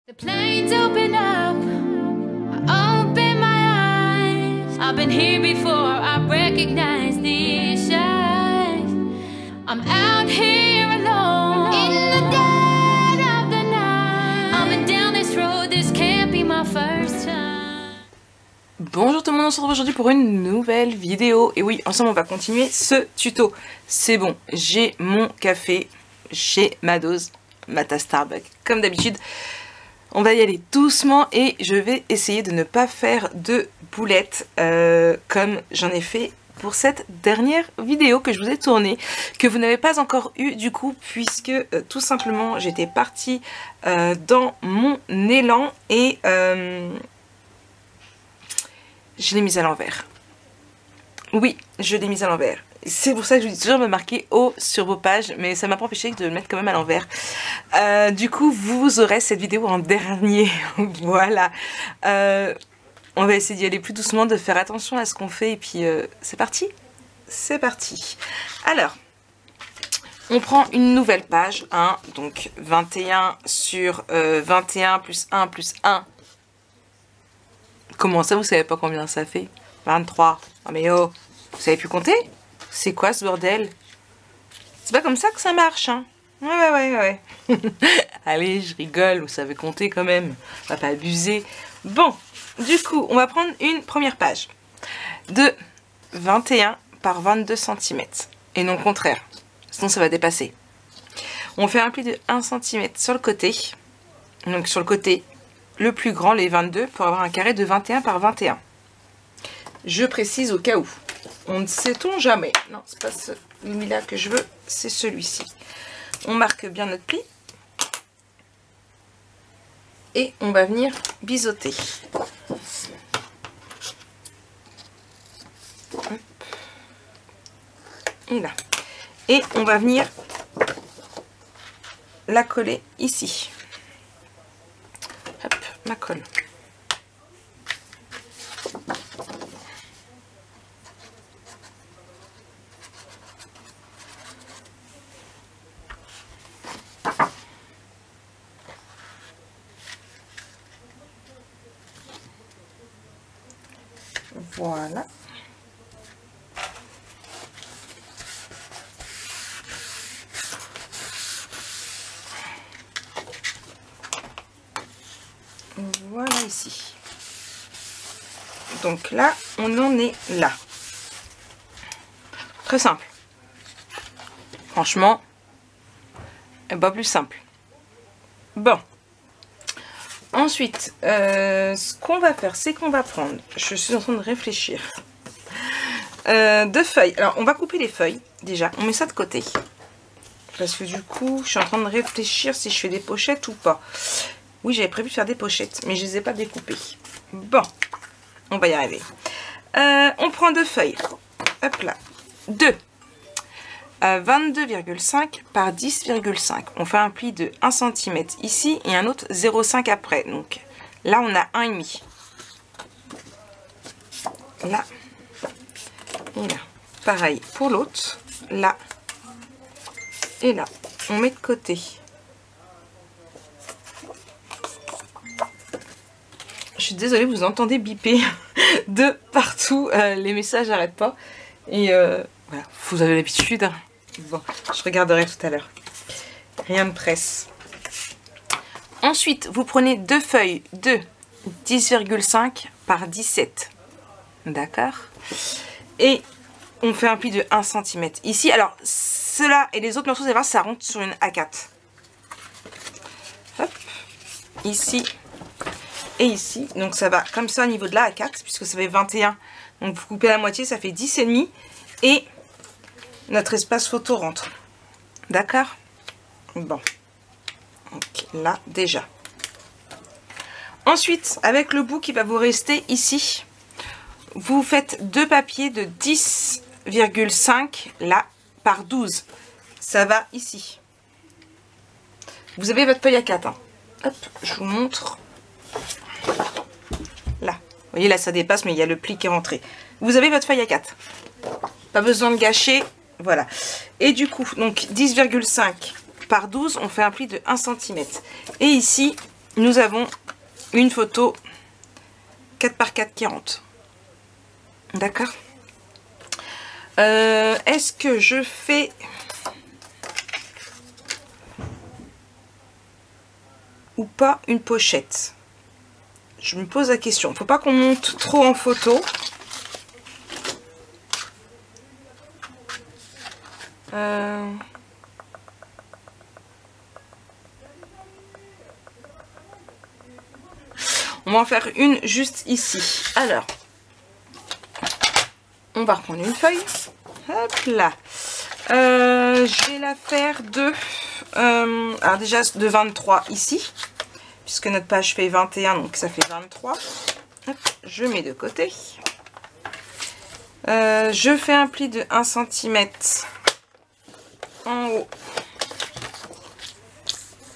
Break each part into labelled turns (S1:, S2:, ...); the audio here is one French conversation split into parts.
S1: The planes open up, I open my eyes. I've been here before, I recognize these eyes. I'm out here alone, in the dead of the night. I've been down this road, this can't be my first time.
S2: Bonjour tout le monde, on se retrouve aujourd'hui pour une nouvelle vidéo. Et oui, ensemble on va continuer ce tuto. C'est bon, j'ai mon café, j'ai ma dose, ma tasse Starbucks, comme d'habitude. On va y aller doucement et je vais essayer de ne pas faire de boulettes comme j'en ai fait pour cette dernière vidéo que je vous ai tournée, que vous n'avez pas encore eu du coup, puisque tout simplement j'étais partie dans mon élan et je l'ai mise à l'envers. Oui, je l'ai mise à l'envers. C'est pour ça que je vous dis toujours de me marquer haut sur vos pages, mais ça m'a pas empêché de le mettre quand même à l'envers. Du coup, vous aurez cette vidéo en dernier. Voilà. On va essayer d'y aller plus doucement, de faire attention à ce qu'on fait, et puis c'est parti. C'est parti. Alors, on prend une nouvelle page, hein, donc 21 sur 21 plus 1 plus 1. Comment ça, vous savez pas combien ça fait? 23. Ah mais oh, vous savez plus compter? C'est quoi ce bordel? C'est pas comme ça que ça marche, hein? Ouais. Allez, je rigole, vous savez compter quand même. On va pas abuser. Bon, du coup, on va prendre une première page de 21 par 22 cm. Et non le contraire, sinon ça va dépasser. On fait un pli de 1 cm sur le côté. Donc sur le côté le plus grand, les 22, pour avoir un carré de 21 par 21. Je précise au cas où. On ne sait-on jamais. Non, c'est pas celui-là que je veux, c'est celui-ci. On marque bien notre pli. Et on va venir biseauter. Hop. Et là. Et on va venir la coller ici. Hop, ma colle. Voilà. Voilà ici. Donc là, on en est là. Très simple. Franchement, pas plus simple. Bon. Ensuite, ce qu'on va faire, c'est qu'on va prendre, je suis en train de réfléchir, deux feuilles. Alors, on va couper les feuilles, déjà. On met ça de côté. Parce que du coup, je suis en train de réfléchir si je fais des pochettes ou pas. Oui, j'avais prévu de faire des pochettes, mais je ne les ai pas découpées. Bon, on va y arriver. On prend deux feuilles. Hop là. Deux. 22,5 par 10,5. On fait un pli de 1 cm ici et un autre 0,5 après. Donc là, on a 1,5. Là. Et là. Pareil pour l'autre. Là. Et là. On met de côté. Je suis désolée, vous entendez biper de partout. Les messages n'arrêtent pas. Et voilà, vous avez l'habitude. Hein. Bon, je regarderai tout à l'heure. Rien ne presse. Ensuite, vous prenez deux feuilles de 10,5 par 17. D'accord? Et on fait un pli de 1 cm. Ici, alors, cela et les autres morceaux, vous allez voir, ça rentre sur une A4. Hop. Ici et ici. Donc, ça va comme ça au niveau de la A4, puisque ça fait 21. Donc, vous coupez la moitié, ça fait 10,5. Et notre espace photo rentre. D'accord? Bon. Donc là, déjà. Ensuite, avec le bout qui va vous rester ici, vous faites deux papiers de 10,5 là par 12. Ça va ici. Vous avez votre feuille A4. Hein. Hop, je vous montre. Là. Vous voyez, là, ça dépasse, mais il y a le pli qui est rentré. Vous avez votre feuille A4. Pas besoin de gâcher. Voilà. Et du coup, donc 10,5 par 12, on fait un pli de 1 cm. Et ici, nous avons une photo 4 par 4 qui rentre. D'accord. Est-ce que je fais ou pas une pochette? Je me pose la question. Faut pas qu'on monte trop en photo. On va en faire une juste ici. Alors, on va reprendre une feuille. Hop là. Je vais la faire de... alors déjà de 23 ici. Puisque notre page fait 21, donc ça fait 23. Hop, je mets de côté. Je fais un pli de 1 cm en haut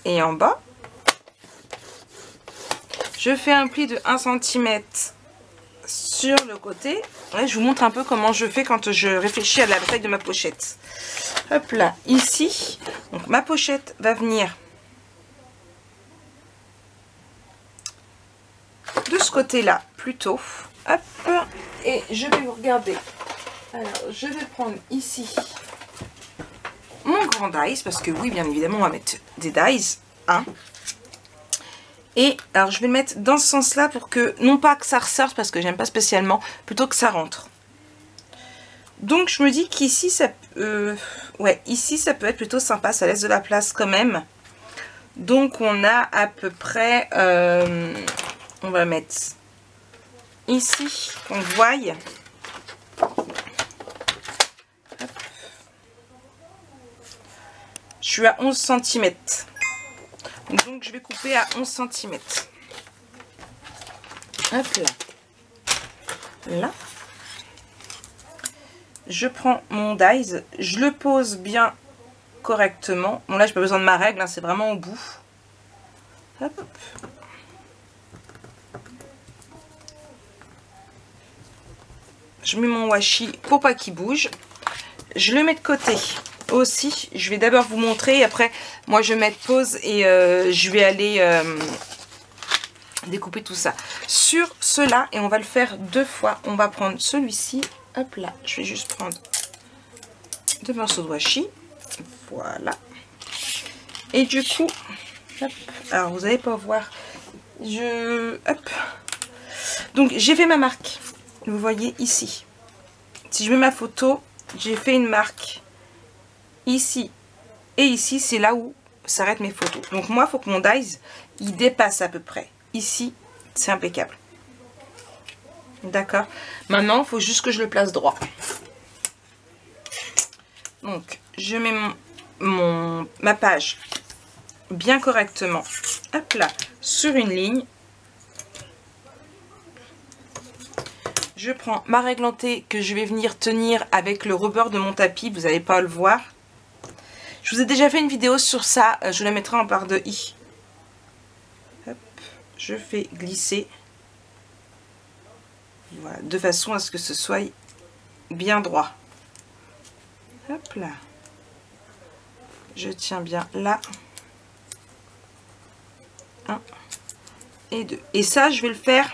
S2: et en bas. Je fais un pli de 1 cm sur le côté. Ouais, je vous montre un peu comment je fais quand je réfléchis à la taille de ma pochette. Hop là, ici. Donc ma pochette va venir de ce côté-là plutôt. Hop. Et je vais vous regarder. Alors, je vais prendre ici mon grand dies. Parce que oui, bien évidemment, on va mettre des dies. Hein. Et alors je vais le mettre dans ce sens là pour que, non pas que ça ressorte parce que j'aime pas spécialement, plutôt que ça rentre. Donc je me dis qu'ici ça ouais, ici ça peut être plutôt sympa, ça laisse de la place quand même. Donc on a à peu près, on va mettre ici, qu'on voie. Je suis à 11 cm. Donc je vais couper à 11 cm. Hop là. Là. Je prends mon dies, je le pose bien correctement. Bon là j'ai pas besoin de ma règle, hein, c'est vraiment au bout. Hop. Je mets mon washi pour pas qu'il bouge. Je le mets de côté. Aussi, je vais d'abord vous montrer et après moi je vais mettre pause et je vais aller découper tout ça sur cela et on va le faire 2 fois. On va prendre celui-ci, hop là, je vais juste prendre 2 morceaux de washi, voilà, et du coup hop, alors vous n'allez pas voir, hop, donc j'ai fait ma marque, vous voyez ici, si je mets ma photo, j'ai fait une marque ici et ici, c'est là où s'arrêtent mes photos. Donc moi, il faut que mon dies, il dépasse à peu près. Ici, c'est impeccable. D'accord. Maintenant, il faut juste que je le place droit. Donc, je mets ma page bien correctement. Hop là, sur une ligne. Je prends ma règle en T que je vais venir tenir avec le rebord de mon tapis. Vous n'allez pas le voir. Je vous ai déjà fait une vidéo sur ça, je vous la mettrai en barre de i. Hop, je fais glisser. Voilà, de façon à ce que ce soit bien droit. Hop là. Je tiens bien là. 1 et 2. Et ça, je vais le faire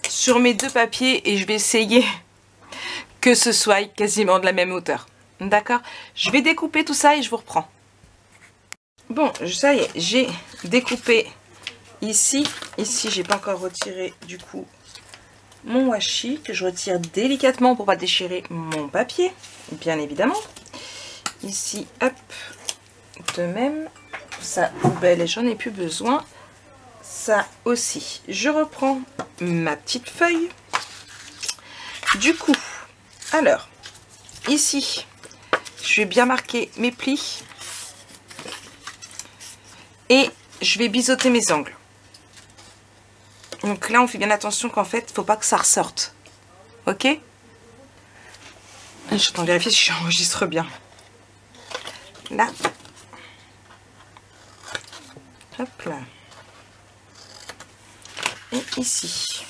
S2: sur mes 2 papiers et je vais essayer que ce soit quasiment de la même hauteur. D'accord, je vais découper tout ça et je vous reprends. Bon, ça y est, j'ai découpé ici. Ici, j'ai pas encore retiré du coup mon washi que je retire délicatement pour pas déchirer mon papier, bien évidemment. Ici, hop, de même, ça poubelle et j'en ai plus besoin. Ça aussi, je reprends ma petite feuille. Du coup, alors, ici, je vais bien marquer mes plis et je vais biseauter mes angles. Donc là, on fait bien attention qu'en fait, il ne faut pas que ça ressorte. Ok? Je vais vérifier si j'enregistre bien. Là. Hop là. Et ici.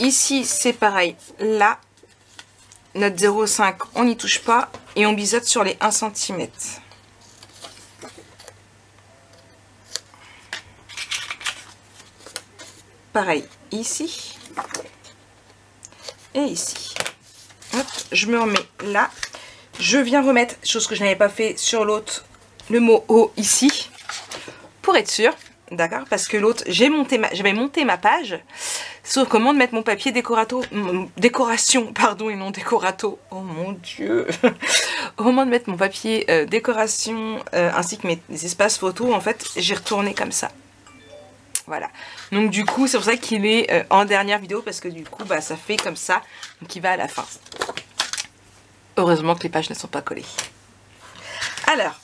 S2: Ici, c'est pareil. Là. Notre 0,5, on n'y touche pas et on biseaute sur les 1 cm. pareil ici et ici. Hop, je me remets là. Je viens remettre, chose que je n'avais pas fait sur l'autre, le mot haut ici, pour être sûr, d'accord, parce que l'autre, j'avais monté ma page sur comment de mettre mon papier décoration, pardon, et non décorato, oh mon dieu, au moment de mettre mon papier décoration, ainsi que mes espaces photos, en fait, j'ai retourné comme ça. Voilà, donc du coup, c'est pour ça qu'il est en dernière vidéo, parce que du coup, bah, ça fait comme ça, donc il va à la fin. Heureusement que les pages ne sont pas collées. Alors,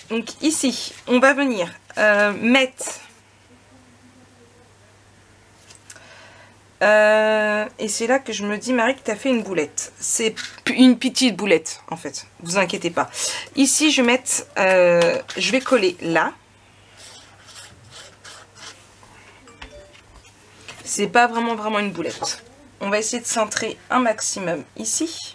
S2: donc ici, on va venir mettre... et c'est là que je me dis, Marie, que tu as fait une boulette. C'est une petite boulette, en fait. Vous inquiétez pas. Ici, je vais mettre... je vais coller là. C'est pas vraiment une boulette. On va essayer de centrer un maximum ici.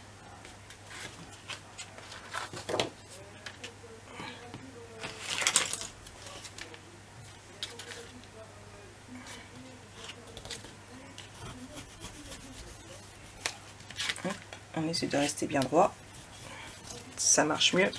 S2: On essaie de rester bien droit. Ça marche mieux.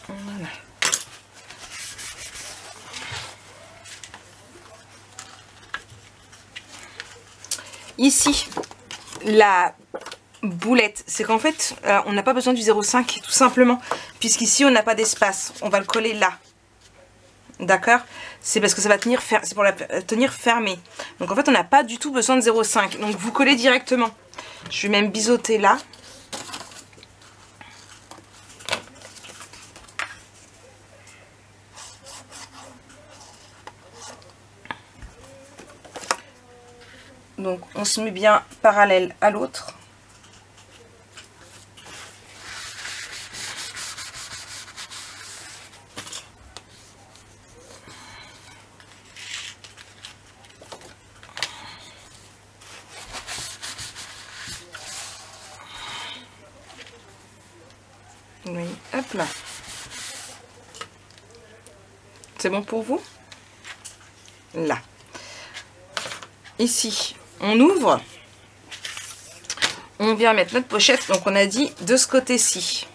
S2: Voilà. Ici, la boulette, c'est qu'en fait, on n'a pas besoin du 0,5 tout simplement, puisqu'ici, on n'a pas d'espace. On va le coller là. D'accord? C'est parce que ça va tenir, c'est pour la tenir fermée. Donc en fait, on n'a pas du tout besoin de 0,5. Donc vous collez directement. Je vais même biseauter là. Donc on se met bien parallèle à l'autre. Oui, hop là. C'est bon pour vous? Là. Ici, on ouvre. On vient mettre notre pochette. Donc, on a dit de ce côté-ci.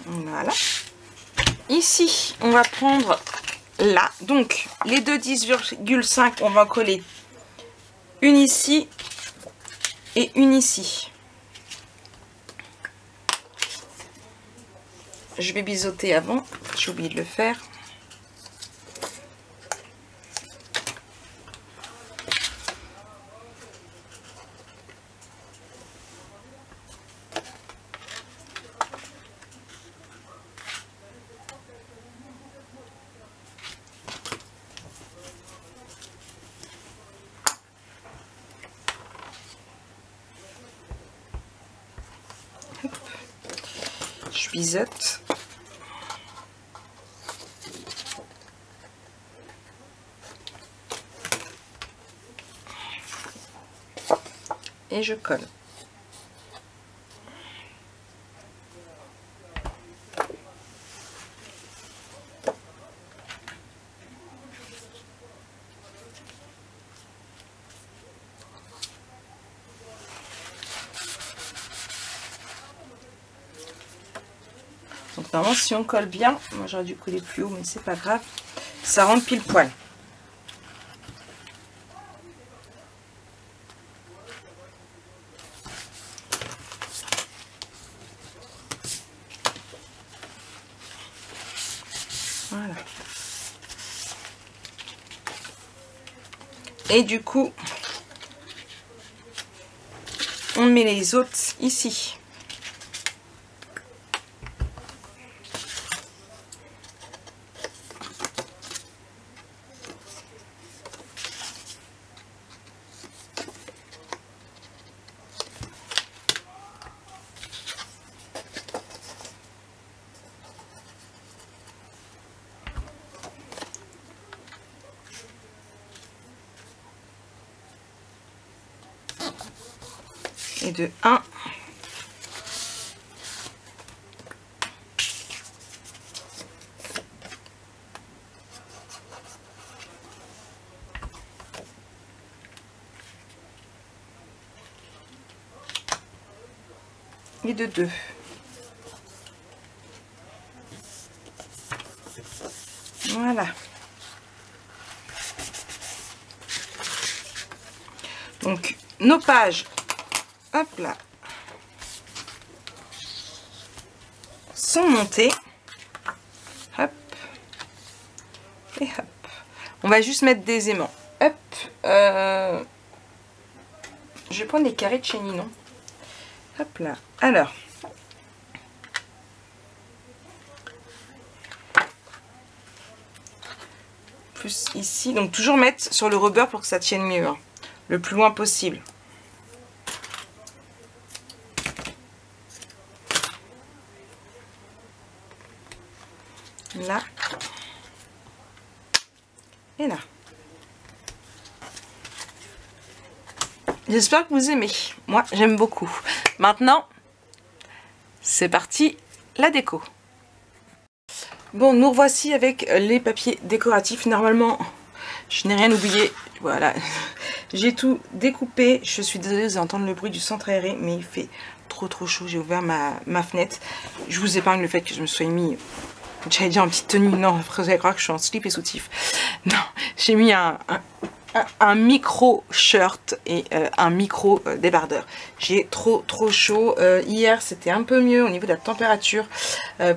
S2: Voilà. Ici, on va prendre là. Donc, les deux 10,5, on va coller une ici et une ici. Je vais biseauter avant. J'ai oublié de le faire. Je biseaute. Et je colle. Donc normalement si on colle bien, moi j'aurais dû coller plus haut mais c'est pas grave, ça rentre pile poil. Voilà. Et du coup, on met les autres ici. Et de 1. Et de 2. Voilà. Donc, nos pages, hop là, sont montées. Hop. Et hop. On va juste mettre des aimants. Hop. Je vais prendre les carrés de chez Ninon. Hop là. Alors. Plus ici. Donc toujours mettre sur le rebord pour que ça tienne mieux. Hein. Le plus loin possible. Là. Et là. J'espère que vous aimez. Moi, j'aime beaucoup. Maintenant, c'est parti, la déco. Bon, nous revoici avec les papiers décoratifs. Normalement, je n'ai rien oublié. Voilà. J'ai tout découpé. Je suis désolée, vous allez entendre le bruit du centre aéré, mais il fait trop chaud. J'ai ouvert ma fenêtre. Je vous épargne le fait que je me sois mis... J'allais dire en petite tenue. Non, après vous allez croire que je suis en slip et soutif. Non, j'ai mis un micro shirt et un micro débardeur. J'ai trop chaud. Hier c'était un peu mieux au niveau de la température.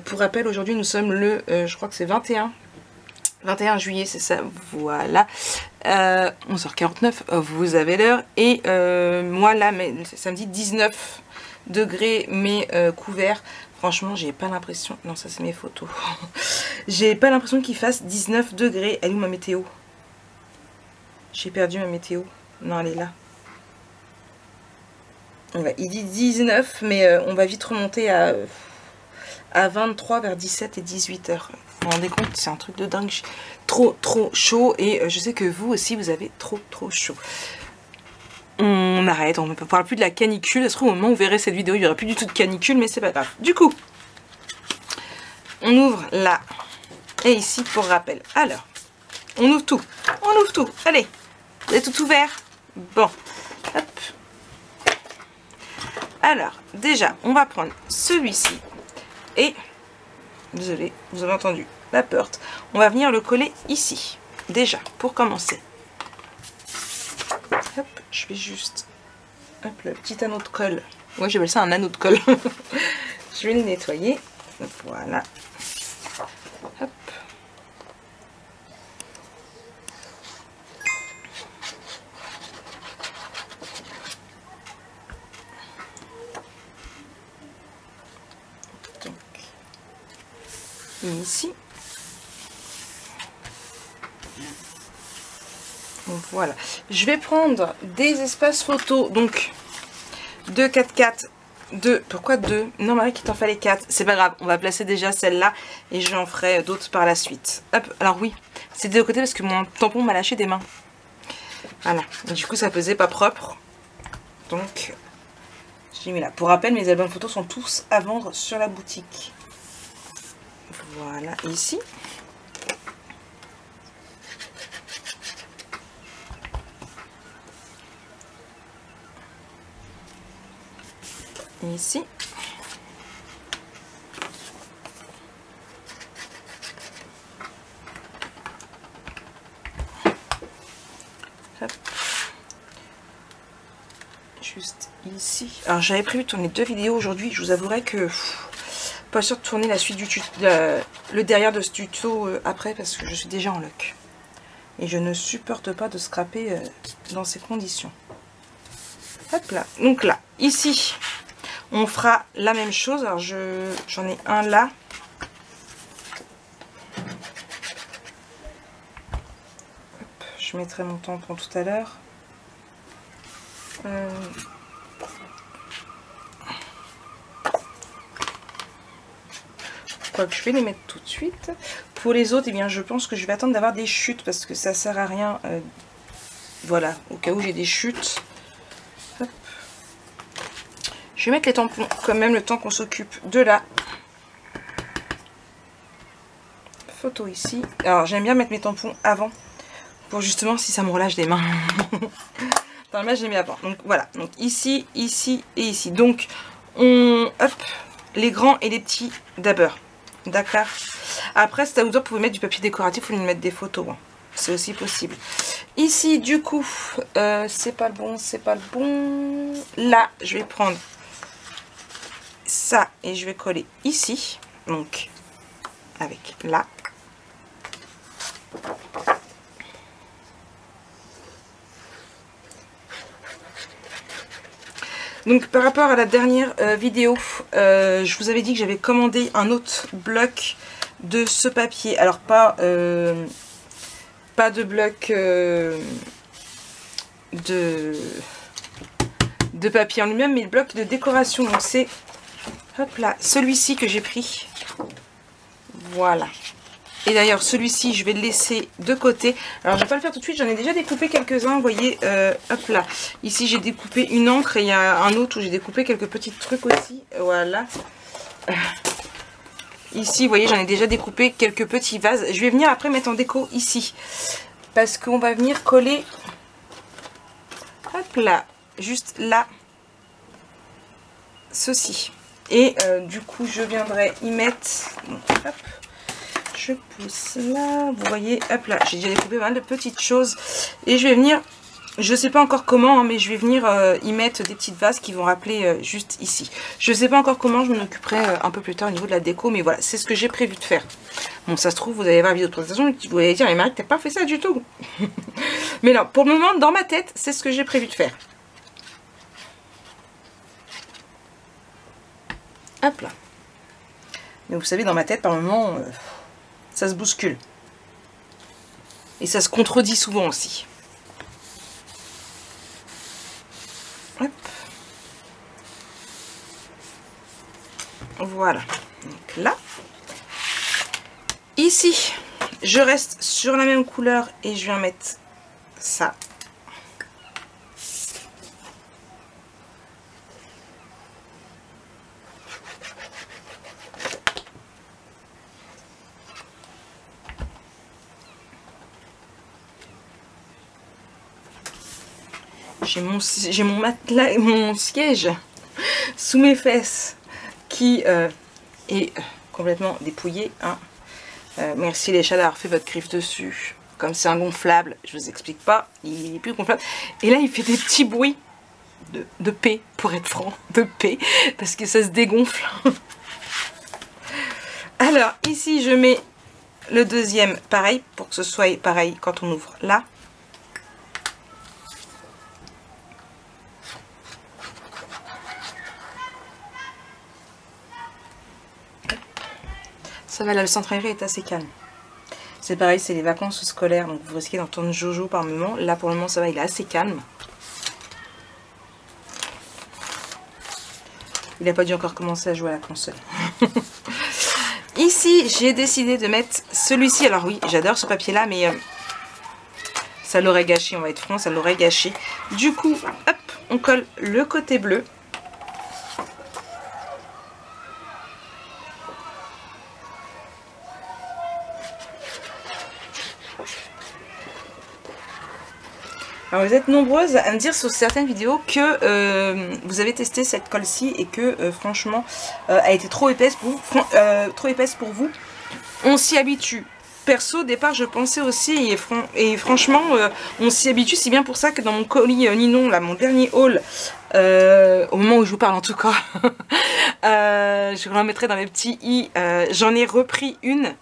S2: Pour rappel, aujourd'hui nous sommes le je crois que c'est 21 juillet, c'est ça, voilà. 11h49, vous avez l'heure. Et moi là, samedi 19 degrés, mais couvert. Franchement, j'ai pas l'impression... Non, ça c'est mes photos. J'ai pas l'impression qu'il fasse 19 degrés. Elle est où ma météo? J'ai perdu ma météo. Non, elle est là. Ouais, il dit 19, mais on va vite remonter à 23 vers 17 et 18 heures. Vous vous rendez compte, c'est un truc de dingue. Trop chaud. Et je sais que vous aussi, vous avez trop chaud. On arrête, on ne parle plus de la canicule. Ça se trouve, au moment où vous verrez cette vidéo, il n'y aura plus du tout de canicule, mais c'est pas grave. Du coup, on ouvre là et ici pour rappel. Alors, on ouvre tout. On ouvre tout. Allez, vous avez tout ouvert? Bon, hop. Alors, déjà, on va prendre celui-ci. Et, désolé, vous avez entendu la porte. On va venir le coller ici. Déjà, pour commencer. Hop, je vais juste... Hop, le petit anneau de colle. Ouais, j'appelle ça un anneau de colle. Je vais le nettoyer. Voilà. Hop. Donc, ici. Voilà, je vais prendre des espaces photos, donc 2 4x4, 2, pourquoi 2? Non, Marie qui t'en fallait 4, c'est pas grave, on va placer déjà celle-là et j'en ferai d'autres par la suite. Hop, alors oui, c'est de côté parce que mon tampon m'a lâché des mains. Voilà, et du coup ça faisait pas propre, donc j'ai mis là. Pour rappel, mes albums photos sont tous à vendre sur la boutique. Voilà, et ici. Et ici. Hop. Juste ici. Alors j'avais prévu de tourner 2 vidéos aujourd'hui. Je vous avouerai que Pas sûr de tourner la suite du tuto, le derrière de ce tuto après parce que je suis déjà en lock. Et je ne supporte pas de scraper dans ces conditions. Hop là. Donc là, ici, on fera la même chose. Alors j'en ai un là. Hop, je mettrai mon tampon tout à l'heure. Que je vais les mettre tout de suite. Pour les autres, eh bien, je pense que je vais attendre d'avoir des chutes parce que ça sert à rien. Voilà, au cas où j'ai des chutes. Hop. Je vais mettre les tampons quand même le temps qu'on s'occupe de la photo ici. Alors, j'aime bien mettre mes tampons avant pour justement si ça me relâche des mains. Dans le match, j'ai mis avant. Donc voilà. Donc ici, ici et ici. Donc on hop les grands et les petits d'abord. D'accord. Après, c'est à vous dire, vous pouvez mettre du papier décoratif ou lui mettre des photos. Hein. C'est aussi possible. Ici, du coup, c'est pas le bon, c'est pas le bon. Là, je vais prendre ça et je vais coller ici. Donc, avec là. Donc par rapport à la dernière vidéo, je vous avais dit que j'avais commandé un autre bloc de ce papier. Alors pas de bloc de papier en lui-même, mais le bloc de décoration. Donc c'est hop là, celui-ci que j'ai pris. Voilà. Et d'ailleurs, celui-ci, je vais le laisser de côté. Alors, je ne vais pas le faire tout de suite. J'en ai déjà découpé quelques-uns. Vous voyez, hop là. Ici, j'ai découpé une encre et il y a un autre où j'ai découpé quelques petits trucs aussi. Voilà. Ici, vous voyez, j'en ai déjà découpé quelques petits vases. Je vais venir après mettre en déco ici. Parce qu'on va venir coller... Hop là. Juste là. Ceci. Et du coup, je viendrai y mettre... Donc, hop. Je pousse là, vous voyez, hop là, j'ai déjà découpé pas mal de petites choses. Et je vais venir, je sais pas encore comment, hein, mais je vais venir y mettre des petites vases qui vont rappeler juste ici. Je sais pas encore comment, je m'en occuperai un peu plus tard au niveau de la déco, mais voilà, c'est ce que j'ai prévu de faire. Bon, ça se trouve, vous allez voir la vidéo de présentation, vous allez dire, mais Marie, t'as pas fait ça du tout. Mais non, pour le moment, dans ma tête, c'est ce que j'ai prévu de faire. Hop là. Mais vous savez, dans ma tête, par moment... ça se bouscule. Et ça se contredit souvent aussi. Hop. Voilà. Donc là. Ici, je reste sur la même couleur et je viens mettre ça. J'ai mon matelas, mon siège sous mes fesses qui est complètement dépouillé. Hein. Merci les chats d'avoir fait votre griffe dessus. Comme c'est un gonflable, je vous explique pas, il est plus gonflable. Et là, il fait des petits bruits de paix, pour être franc, de paix, parce que ça se dégonfle. Alors, ici, je mets le deuxième, pareil, pour que ce soit pareil quand on ouvre là. Ça va, là, le centre aéré est assez calme. C'est pareil, c'est les vacances scolaires, donc vous risquez d'entendre Jojo par moment. Là, pour le moment, ça va, il est assez calme. Il n'a pas dû encore commencer à jouer à la console. Ici, j'ai décidé de mettre celui-ci. Alors oui, j'adore ce papier-là, mais ça l'aurait gâché, on va être franc, ça l'aurait gâché. Du coup, hop, on colle le côté bleu. Alors vous êtes nombreuses à me dire sur certaines vidéos que vous avez testé cette colle-ci et que franchement elle a été trop épaisse pour vous. On s'y habitue. Perso, au départ, je pensais aussi, et franchement, on s'y habitue. C'est bien pour ça que dans mon colis Ninon, là, mon dernier haul, au moment où je vous parle en tout cas, Je remettrai dans les petits i. J'en ai repris une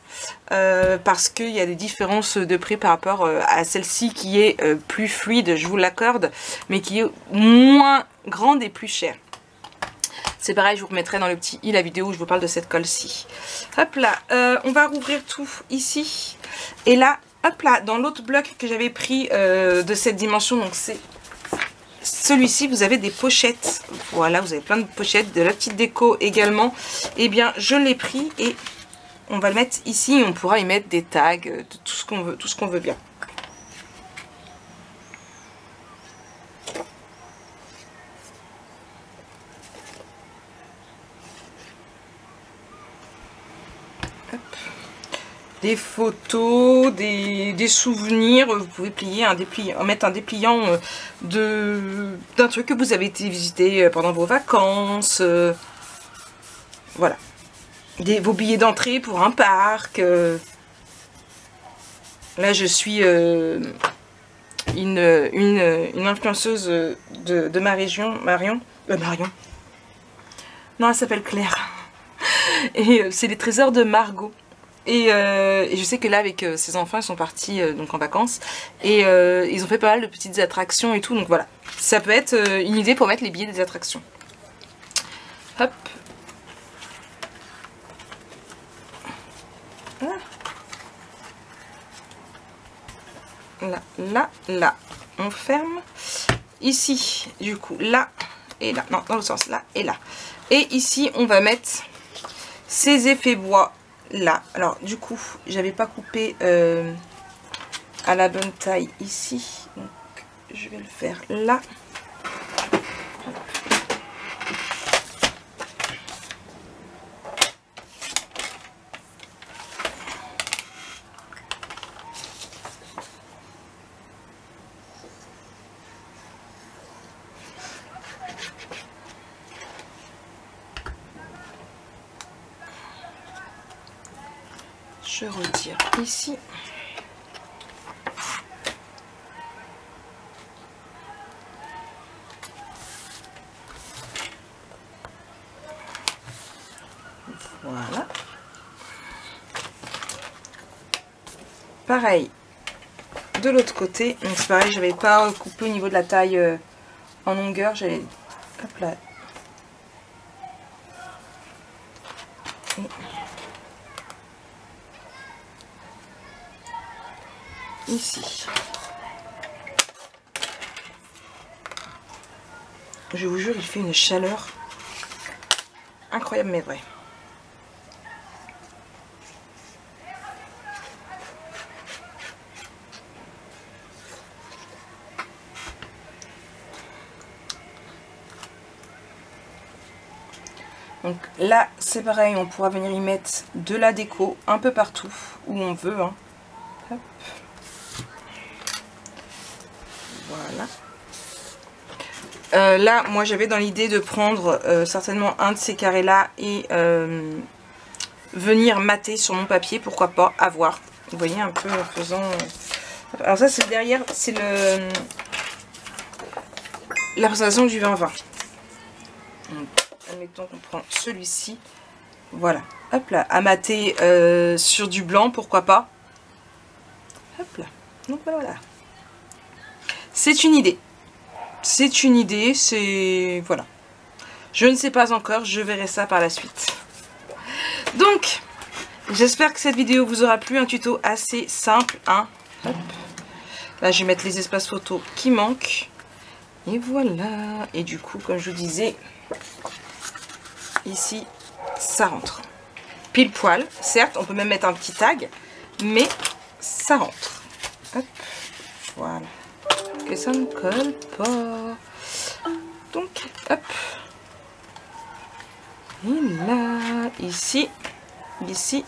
S2: parce qu'il y a des différences de prix par rapport à celle-ci qui est plus fluide, je vous l'accorde, mais qui est moins grande et plus chère. C'est pareil, je vous remettrai dans le petit i la vidéo où je vous parle de cette colle-ci. Hop là, on va rouvrir tout ici. Et là, hop là, dans l'autre bloc que j'avais pris de cette dimension, donc c'est celui-ci, vous avez des pochettes. Voilà, vous avez plein de pochettes, de la petite déco également. Eh bien, je l'ai pris et on va le mettre ici. On pourra y mettre des tags, tout ce qu'on veut bien. Des photos, des souvenirs, vous pouvez plier mettre un dépliant d'un truc que vous avez été visiter pendant vos vacances, voilà, vos billets d'entrée pour un parc. Là je suis une influenceuse de ma région, Marion, non elle s'appelle Claire, et c'est les trésors de Margot. Et je sais que là avec ses enfants ils sont partis donc en vacances et ils ont fait pas mal de petites attractions et tout, donc voilà, ça peut être une idée pour mettre les billets des attractions. Hop là on ferme ici, du coup là et là, non dans le sens là et là, et ici on va mettre ces effets bois là. Alors du coup j'avais pas coupé à la bonne taille ici, donc je vais le faire là. Je retire ici. Voilà. Pareil de l'autre côté. Donc c'est pareil, j'avais pas coupé au niveau de la taille en longueur. J'avais, hop là. Ici. Je vous jure, il fait une chaleur incroyable mais vrai. Donc là c'est pareil, on pourra venir y mettre de la déco un peu partout où on veut, hein. Hop. Voilà. Là, moi j'avais dans l'idée de prendre certainement un de ces carrés là et venir mater sur mon papier, pourquoi pas, à voir. Vous voyez un peu en faisant... Alors ça c'est derrière, c'est la présentation du 2020. Donc, admettons qu'on prend celui-ci. Voilà. Hop là, à mater sur du blanc, pourquoi pas. Hop là. Donc voilà. C'est une idée. C'est une idée, c'est... Voilà. Je ne sais pas encore, je verrai ça par la suite. Donc, j'espère que cette vidéo vous aura plu. Un tuto assez simple, hein. Hop. Là, je vais mettre les espaces photos qui manquent. Et voilà. Et du coup, comme je vous disais, ici, ça rentre. Pile poil. Certes, on peut même mettre un petit tag, mais ça rentre. Hop. Voilà. Que ça ne colle pas. Donc, hop. Et là, ici, ici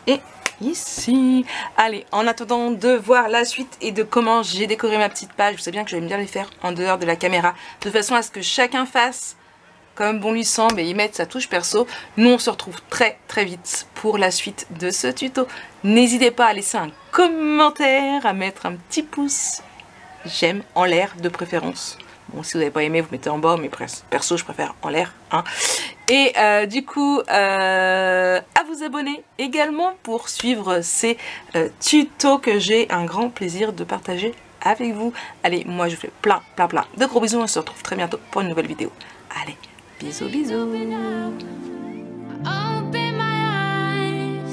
S2: et ici. Allez, en attendant de voir la suite et de comment j'ai décoré ma petite page, vous savez bien que j'aime bien les faire en dehors de la caméra, de façon à ce que chacun fasse comme bon lui semble et y mette sa touche perso. Nous on se retrouve très très vite pour la suite de ce tuto. N'hésitez pas à laisser un commentaire, à mettre un petit pouce j'aime en l'air de préférence. Bon, si vous n'avez pas aimé, vous mettez en bas, mais perso je préfère en l'air, hein. Et du coup, à vous abonner également pour suivre ces tutos que j'ai un grand plaisir de partager avec vous. Allez, moi je vous fais plein de gros bisous. On se retrouve très bientôt pour une nouvelle vidéo. Allez, bisous.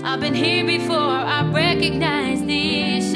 S1: I've been here before, I recognize these